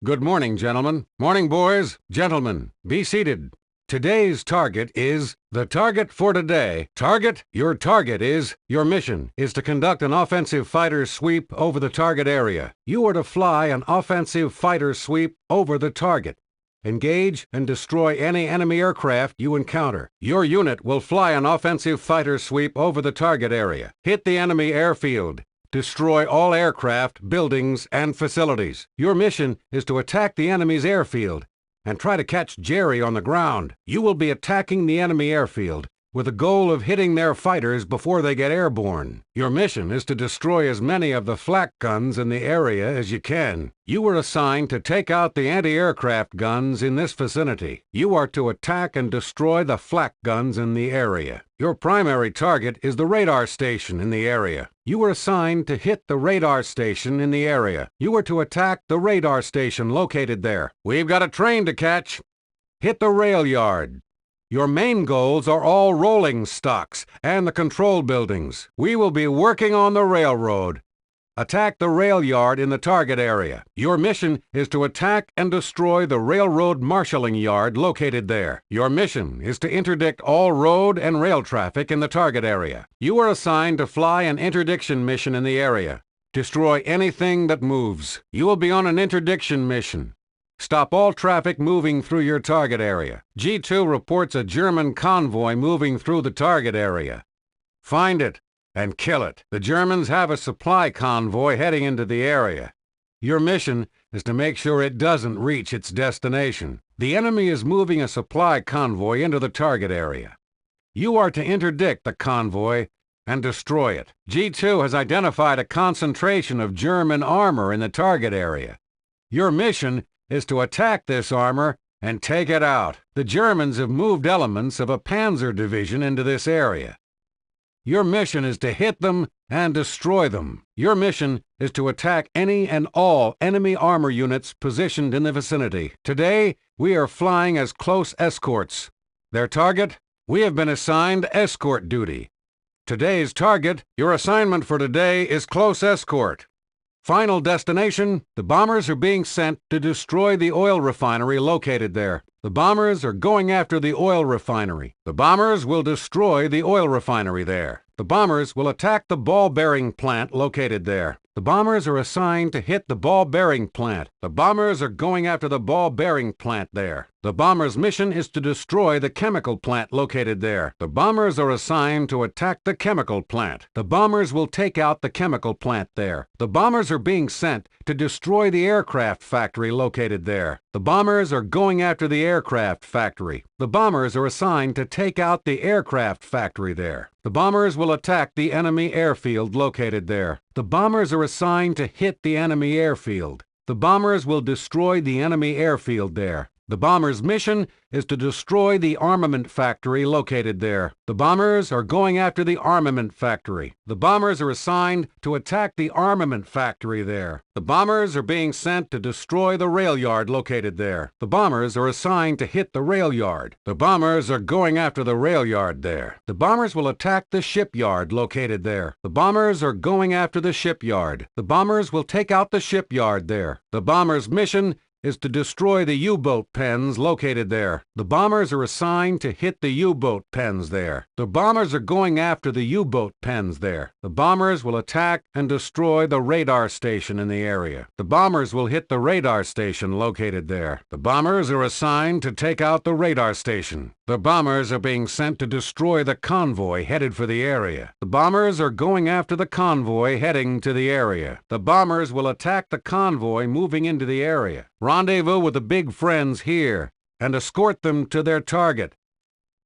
Good morning, gentlemen. Morning, boys. Gentlemen, be seated. Today's target is the target for today. Your target is, your mission is to conduct an offensive fighter sweep over the target area. You are to fly an offensive fighter sweep over the target. Engage and destroy any enemy aircraft you encounter. Your unit will fly an offensive fighter sweep over the target area. Hit the enemy airfield. Destroy all aircraft, buildings, and facilities. Your mission is to attack the enemy's airfield and try to catch Jerry on the ground. You will be attacking the enemy airfield with the goal of hitting their fighters before they get airborne. Your mission is to destroy as many of the flak guns in the area as you can. You were assigned to take out the anti-aircraft guns in this vicinity. You are to attack and destroy the flak guns in the area. Your primary target is the radar station in the area. You were assigned to hit the radar station in the area. You are to attack the radar station located there. We've got a train to catch. Hit the rail yard. Your main goals are all rolling stocks and the control buildings. We will be working on the railroad. Attack the rail yard in the target area. Your mission is to attack and destroy the railroad marshalling yard located there. Your mission is to interdict all road and rail traffic in the target area. You are assigned to fly an interdiction mission in the area. Destroy anything that moves. You will be on an interdiction mission. Stop all traffic moving through your target area. G2 reports a German convoy moving through the target area. Find it and kill it. The Germans have a supply convoy heading into the area. Your mission is to make sure it doesn't reach its destination. The enemy is moving a supply convoy into the target area. You are to interdict the convoy and destroy it. G2 has identified a concentration of German armor in the target area. Your mission is to attack this armor and take it out. The Germans have moved elements of a panzer division into this area. Your mission is to hit them and destroy them. Your mission is to attack any and all enemy armor units positioned in the vicinity. Today, we are flying as close escorts. Their target? We have been assigned escort duty. Today's target, your assignment for today, is close escort. Final destination, the bombers are being sent to destroy the oil refinery located there. The bombers are going after the oil refinery. The bombers will destroy the oil refinery there. The bombers will attack the ball bearing plant located there. The bombers are assigned to hit the ball bearing plant. The bombers are going after the ball bearing plant there. The bombers' mission is to destroy the chemical plant located there. The bombers are assigned to attack the chemical plant. The bombers will take out the chemical plant there. The bombers are being sent to destroy the aircraft factory located there. The bombers are going after the aircraft factory. The bombers are assigned to take out the aircraft factory there. The bombers will attack the enemy airfield located there. The bombers are assigned to hit the enemy airfield. The bombers will destroy the enemy airfield there. The bombers' mission is to destroy the armament factory located there. The bombers are going after the armament factory. The bombers are assigned to attack the armament factory there. The bombers are being sent to destroy the rail yard located there. The bombers are assigned to hit the rail yard. The bombers are going after the rail yard there. The bombers will attack the shipyard located there. The bombers are going after the shipyard. The bombers will take out the shipyard there. The bombers' mission is to destroy the U-boat pens located there. The bombers are assigned to hit the U-boat pens there. The bombers are going after the U-boat pens there. The bombers will attack and destroy the radar station in the area. The bombers will hit the radar station located there. The bombers are assigned to take out the radar station. The bombers are being sent to destroy the convoy headed for the area. The bombers are going after the convoy heading to the area. The bombers will attack the convoy moving into the area. Rendezvous with the big friends here and escort them to their target.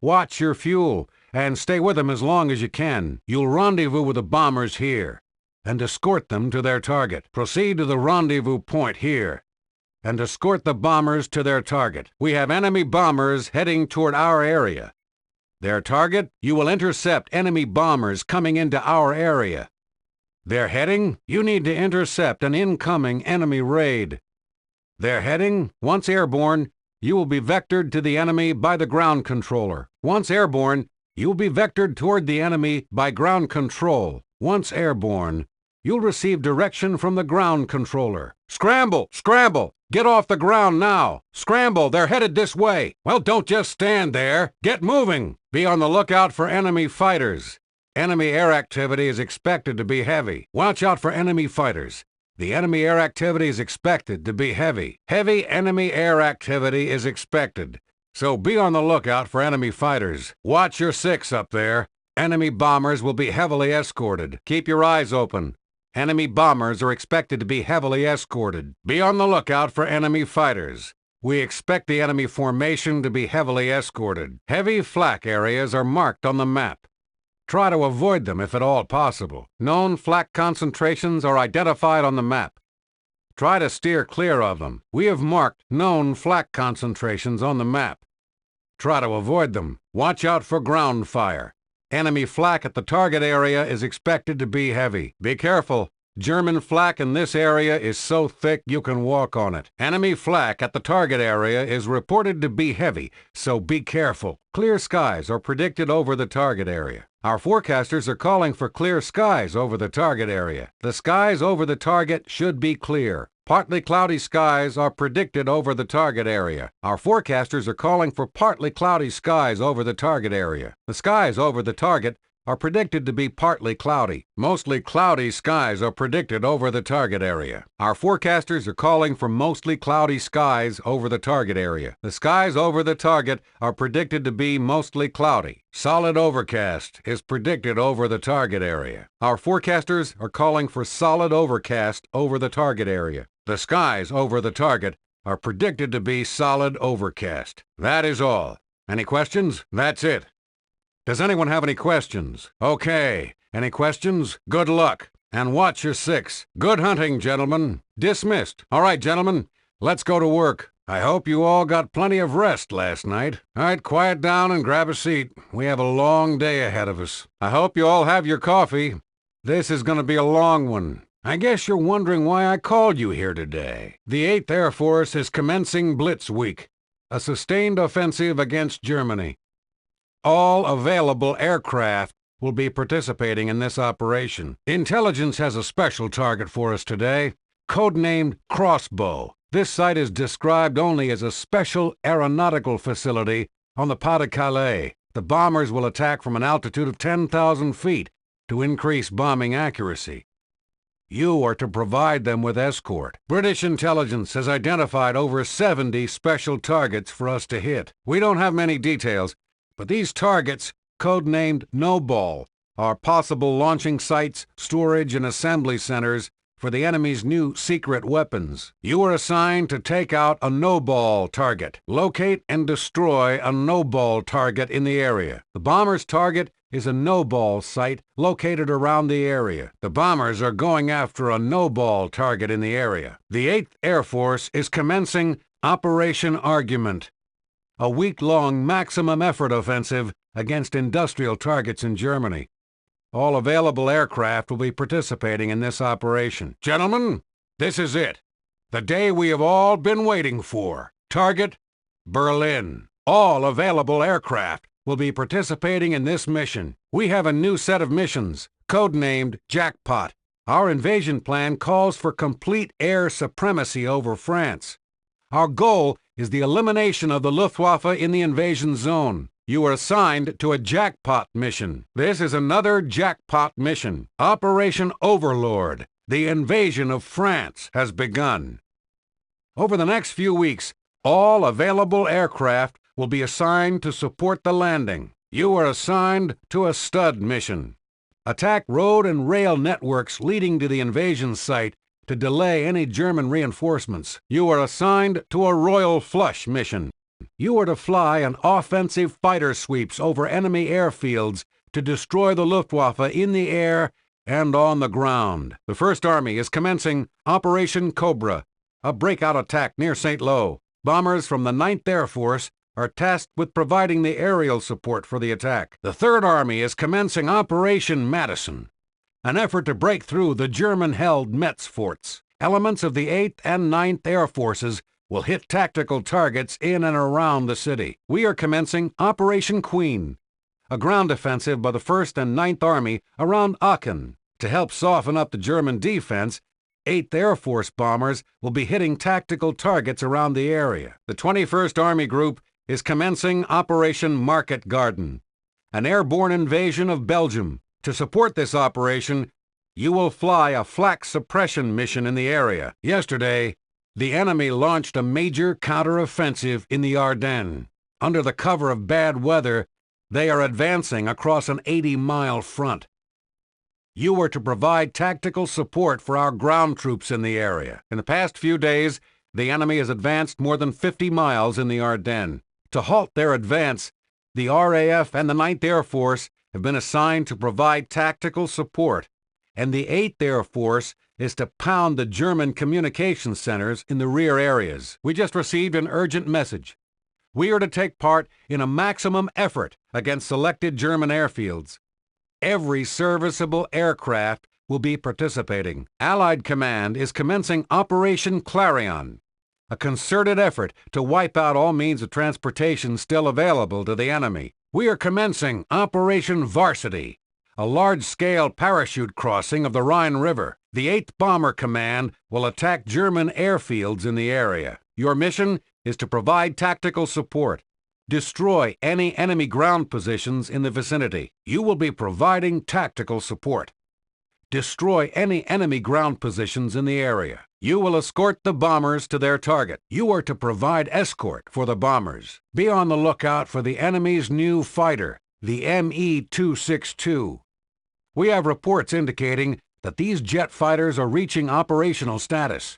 Watch your fuel and stay with them as long as you can. You'll rendezvous with the bombers here and escort them to their target. Proceed to the rendezvous point here and escort the bombers to their target. We have enemy bombers heading toward our area. Their target, you will intercept enemy bombers coming into our area. Their heading, you need to intercept an incoming enemy raid. Their heading, once airborne, you will be vectored to the enemy by the ground controller. Once airborne, you will be vectored toward the enemy by ground control. Once airborne, you'll receive direction from the ground controller. Scramble! Scramble! Get off the ground now! Scramble, they're headed this way! Well, don't just stand there! Get moving! Be on the lookout for enemy fighters. Enemy air activity is expected to be heavy. Watch out for enemy fighters. The enemy air activity is expected to be heavy. Heavy enemy air activity is expected. So be on the lookout for enemy fighters. Watch your 6 up there. Enemy bombers will be heavily escorted. Keep your eyes open. Enemy bombers are expected to be heavily escorted. Be on the lookout for enemy fighters. We expect the enemy formation to be heavily escorted. Heavy flak areas are marked on the map. Try to avoid them if at all possible. Known flak concentrations are identified on the map. Try to steer clear of them. We have marked known flak concentrations on the map. Try to avoid them. Watch out for ground fire. Enemy flak at the target area is expected to be heavy. Be careful. German flak in this area is so thick you can walk on it. Enemy flak at the target area is reported to be heavy, so be careful. Clear skies are predicted over the target area. Our forecasters are calling for clear skies over the target area. The skies over the target should be clear. Partly cloudy skies are predicted over the target area. Our forecasters are calling for partly cloudy skies over the target area. The skies over the target are predicted to be partly cloudy. Mostly cloudy skies are predicted over the target area. Our forecasters are calling for mostly cloudy skies over the target area. The skies over the target are predicted to be mostly cloudy. Solid overcast is predicted over the target area. Our forecasters are calling for solid overcast over the target area. The skies over the target are predicted to be solid overcast. That is all. Any questions? That's it. Does anyone have any questions? Okay. Any questions? Good luck. And watch your 6. Good hunting, gentlemen. Dismissed. All right, gentlemen. Let's go to work. I hope you all got plenty of rest last night. All right, quiet down and grab a seat. We have a long day ahead of us. I hope you all have your coffee. This is going to be a long one. I guess you're wondering why I called you here today. The 8th Air Force is commencing Blitz Week, a sustained offensive against Germany. All available aircraft will be participating in this operation. Intelligence has a special target for us today, codenamed Crossbow. This site is described only as a special aeronautical facility on the Pas-de-Calais. The bombers will attack from an altitude of 10,000 feet to increase bombing accuracy. You are to provide them with escort. British intelligence has identified over 70 special targets for us to hit. We don't have many details, but these targets, codenamed No Ball, are possible launching sites, storage, and assembly centers for the enemy's new secret weapons. You are assigned to take out a No Ball target. Locate and destroy a No Ball target in the area. The bomber's target is a No Ball site located around the area. The bombers are going after a No Ball target in the area. The 8th Air Force is commencing Operation Argument, a week-long maximum effort offensive against industrial targets in Germany. All available aircraft will be participating in this operation. Gentlemen, this is it. The day we have all been waiting for. Target, Berlin. All available aircraft will be participating in this mission. We have a new set of missions, codenamed Jackpot. Our invasion plan calls for complete air supremacy over France. Our goal is the elimination of the Luftwaffe in the invasion zone. You are assigned to a Jackpot mission. This is another Jackpot mission. Operation Overlord. The invasion of France has begun. Over the next few weeks, all available aircraft will be assigned to support the landing. You are assigned to a Stud mission. Attack road and rail networks leading to the invasion site to delay any German reinforcements. You are assigned to a Royal Flush mission. You are to fly an offensive fighter sweeps over enemy airfields to destroy the Luftwaffe in the air and on the ground. The First Army is commencing Operation Cobra, a breakout attack near St. Lo. Bombers from the 9th Air Force are tasked with providing the aerial support for the attack. The Third Army is commencing Operation Madison, an effort to break through the German-held Metz forts. Elements of the 8th and 9th Air Forces will hit tactical targets in and around the city. We are commencing Operation Queen, a ground offensive by the 1st and 9th Army around Aachen to help soften up the German defense 8th Air Force bombers will be hitting tactical targets around the area. The 21st Army Group is commencing Operation Market Garden, an airborne invasion of Belgium. To support this operation, you will fly a flak suppression mission in the area. Yesterday, the enemy launched a major counteroffensive in the Ardennes. Under the cover of bad weather, they are advancing across an 80-mile front. You are to provide tactical support for our ground troops in the area. In the past few days, the enemy has advanced more than 50 miles in the Ardennes. To halt their advance, the RAF and the 9th Air Force have been assigned to provide tactical support, and the 8th Air Force is to pound the German communication centers in the rear areas. We just received an urgent message. We are to take part in a maximum effort against selected German airfields. Every serviceable aircraft will be participating. Allied Command is commencing Operation Clarion, a concerted effort to wipe out all means of transportation still available to the enemy. We are commencing Operation Varsity, a large-scale parachute crossing of the Rhine River. The 8th Bomber Command will attack German airfields in the area. Your mission is to provide tactical support. Destroy any enemy ground positions in the vicinity. You will be providing tactical support. Destroy any enemy ground positions in the area. You will escort the bombers to their target. You are to provide escort for the bombers. Be on the lookout for the enemy's new fighter, the Me-262. We have reports indicating that these jet fighters are reaching operational status.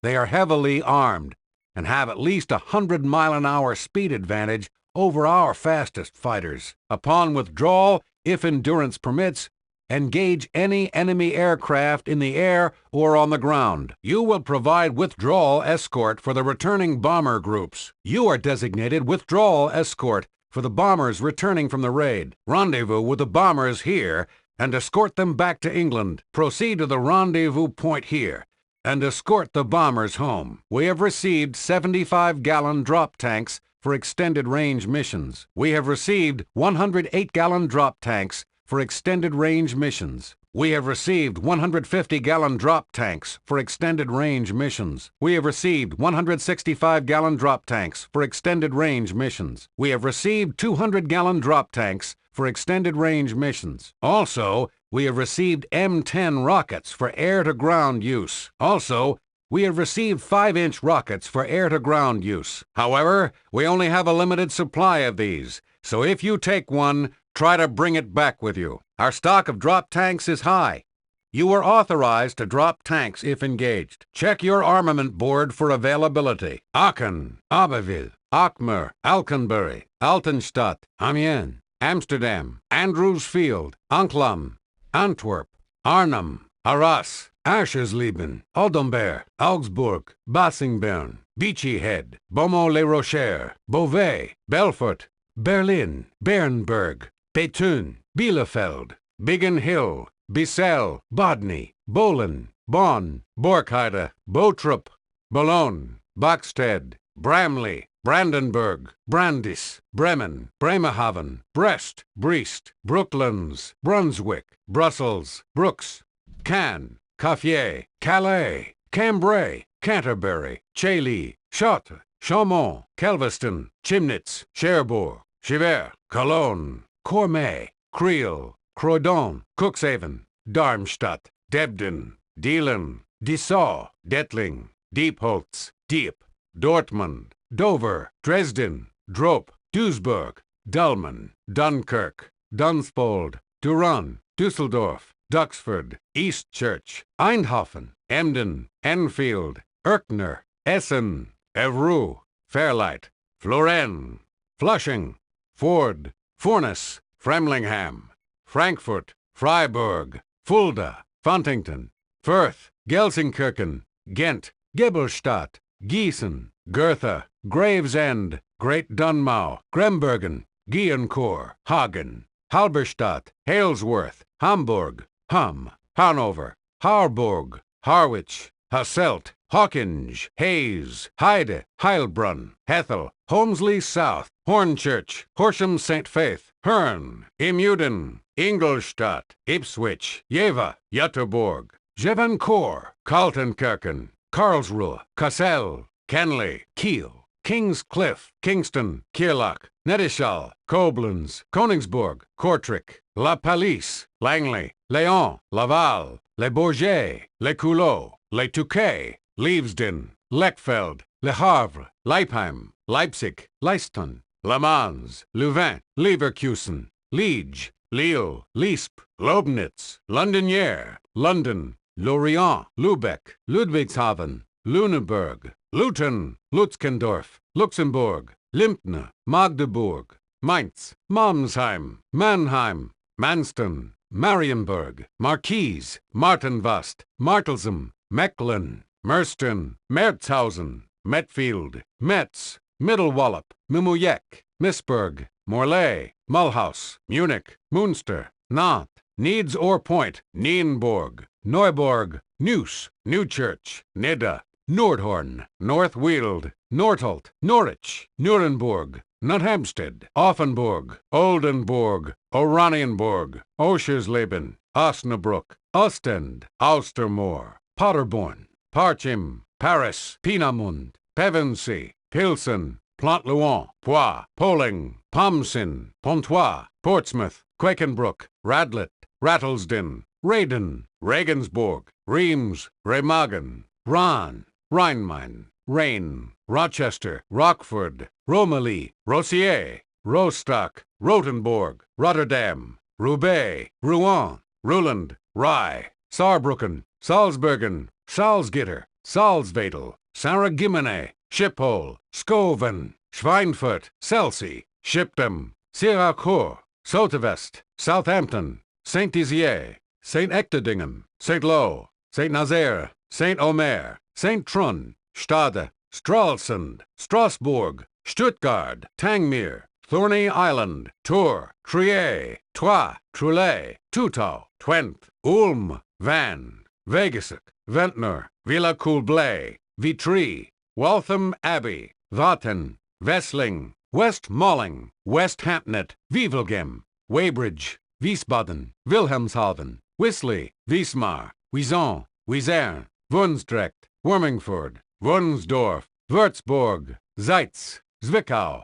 They are heavily armed and have at least a 100-mile-an-hour speed advantage over our fastest fighters. Upon withdrawal, if endurance permits, engage any enemy aircraft in the air or on the ground. You will provide withdrawal escort for the returning bomber groups. You are designated withdrawal escort for the bombers returning from the raid. Rendezvous with the bombers here and escort them back to England. Proceed to the rendezvous point here and escort the bombers home. We have received 75-gallon drop tanks for extended range missions. We have received 108-gallon drop tanks for extended range missions. We have received 150-gallon drop tanks for extended range missions. We have received 165-gallon drop tanks for extended range missions. We have received 200-gallon drop tanks for extended range missions. Also, we have received M10 rockets for air-to-ground use. Also, we have received 5-inch rockets for air-to-ground use. However, we only have a limited supply of these, so if you take one, try to bring it back with you. Our stock of drop tanks is high. You are authorized to drop tanks if engaged. Check your armament board for availability. Aachen, Abbeville, Akmer, Alkenbury, Altenstadt, Amiens, Amsterdam, Andrews Field, Anklam, Antwerp, Arnhem, Arras, Aschersleben, Oldenburg, Augsburg, Bassingbourn, Beachy Head, Beaumont-les-Rochers, Beauvais, Belfort, Berlin, Bernburg, Béthune, Bielefeld, Biggin Hill, Bissell, Bodny, Bolin, Bonn, Borkheide, Bottrup, Boulogne, Boxted, Bramley, Brandenburg, Brandis, Bremen, Bremerhaven, Brest, Briest, Brooklands, Brunswick, Brussels, Brooks, Cannes, Caffier, Calais, Cambrai, Canterbury, Chailly, Chartres, Chaumont, Kelveston, Chimnitz, Cherbourg, Chivert, Cologne, Cormay, Creel, Croydon, Cuxhaven, Darmstadt, Debden, Dielen, Dessau, Dettling, Diepholz, Dieppe, Dortmund, Dover, Dresden, Droop, Duisburg, Dulmen, Dunkirk, Dunsfold, Duran, Düsseldorf, Duxford, Eastchurch, Eindhoven, Emden, Enfield, Erkner, Essen, Evreux, Fairlight, Florennes, Flushing, Ford, Furness, Framlingham, Frankfurt, Freiburg, Fulda, Fontington, Firth, Gelsenkirchen, Ghent, Gibbelstadt, Gießen, Goethe, Gravesend, Great Dunmow, Grembergen, Guyancourt, Hagen, Halberstadt, Halesworth, Hamburg, Hamm, Hanover, Harburg, Harwich, Hasselt, Hawkinge, Hayes, Heide, Heilbronn, Hethel, Holmesley South, Hornchurch, Horsham St. Faith, Herne, Imuden, Ingolstadt, Ipswich, Jeva, Jutterborg, Zevenkoor, Kaltenkirchen, Karlsruhe, Kassel, Kenley, Kiel, King's Cliff, Kingston, Kirlach, Nettischall, Koblenz, Königsburg, Kortrijk, La Palisse, Langley, Léon, Laval, Les Bourget, Les Culots, Les Touquet, Leavesden, Lechfeld, Le Havre, Leipheim, Leipzig, Leiston, Le Mans, Louvain, Leverkusen, Liege, Lille, Lisp, Lobnitz, Londinière, London, Lorient, Lübeck, Ludwigshafen, Lüneburg, Luton, Lutskendorf, Luxembourg, Limpne, Magdeburg, Mainz, Malmsheim, Mannheim, Manston, Marienburg, Marquise, Martinvast, Martlesham, Mechlin, Merston, Merzhausen, Metfield, Metz, Middlewallop, Mimuyek, Misburg, Morlaix, Mulhouse, Munich, Munster, Nantes, Needs or Point, Nienburg, Neuburg, Neuss, Newchurch, Nidda, Nordhorn, North Weald, Northolt, Norwich, Nuremberg, Nothampstead, Offenburg, Oldenburg, Oranienburg, Oschersleben, Osnabrück, Ostend, Austermoor, Paderborn, Parchim, Paris, Peenemünde, Pevensey, Pilsen, Pont-Louan, Poix, Poling, Pomsin, Pontoise, Portsmouth, Quakenbrook, Radlett, Rattlesden, Rheden, Regensburg, Reims, Remagen, Rahn, Rheinmain, Rain, Rochester, Rockford, Romilly, Rossier, Rostock, Rothenburg, Rotterdam, Roubaix, Rouen, Ruland, Rye, Saarbrücken, Salzburgen, Salzgitter, Salzwedel, Sarreguemines, Schiphol, Schoven, Schweinfurt, Chelsea, Shipdham, Siracourt, Sotervest, Southampton, Saint-Dizier, Saint-Ecterdingen, Saint-Lô, Saint-Nazaire, Saint-Omer, Saint-Trun, Stade, Stralsund, Strasbourg, Stuttgart, Tangmere, Thorney Island, Tours, Trier, Troyes, Trulay, Tutau, Twente, Ulm, Vannes, Vegesuc, Ventnor, Villacoublay, Vitry, Waltham Abbey, Vatten, Wessling, West Malling, West Hampnet, Wevelgem, Weybridge, Wiesbaden, Wilhelmshaven, Wisley, Wismar, Wison, Wizerne, Wunsdrecht, Wormingford, Wunsdorf, Würzburg, Zeitz, Zwickau,